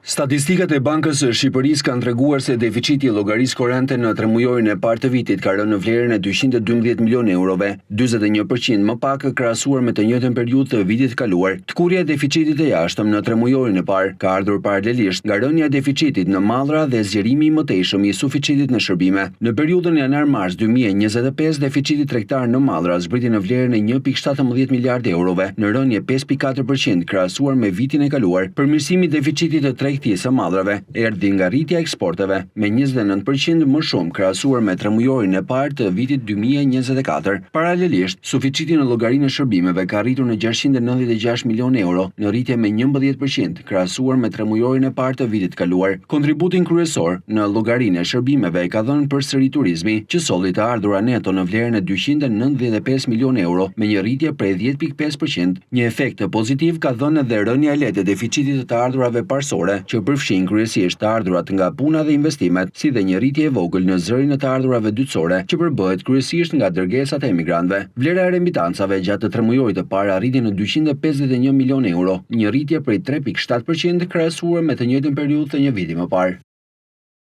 Statistikat e Bankës së Shqipërisë kanë treguar se deficiti i llogarisë korrente në tremujorin e parë të vitit ka rënë në vlerën e 212 milionë eurove, 41% më pak krahasuar me të njëjtën periudhë të vitit të kaluar. Tkurrja e deficitit të jashtëm në tremujorin e parë ka ardhur paralelisht nga rënja e deficitit në mallra dhe zgjerimi i mëtejshëm i suficitit në shërbime. Në periudhën janar-mars 2025, deficiti tregtar në mallra zbriti në vlerën e 1.17 miliardë eurove, në rënje 5.4% krahasuar me vitin e kaluar. Përmirësimi i deficitit të tregtisë së mallrave erdhi nga rritja e eksporteve me 29% më shumë krahasuar me tremujorin e parë të vitit 2024. Paralelisht, suficiti në llogarinë e shërbimeve ka arritur në 696 milionë euro, në rritje me 11% krahasuar me tremujorin e parë të vitit të kaluar. Kontributin kryesor në llogarinë e shërbimeve ka dhënë përsëri turizmi, që solli të ardhura neto në vlerën e 295 milionë euro me një rritje prej 10.5%. Një efekt pozitiv ka dhënë edhe rënja e lehtë e deficitit të ardhurave parsorë, që përfshin kryesisht të ardhurat nga puna dhe investimet, si dhe një rritje e vogël në zërin e të ardhurave dytësore, që përbëhet kryesisht nga dërgesat e emigrantëve. Vlera e remitancave gjatë të tremujorit të parë arriti në 251 milionë euro, një rritje prej 3.7% krahasuar me të njëjtën periudhë të një viti më parë.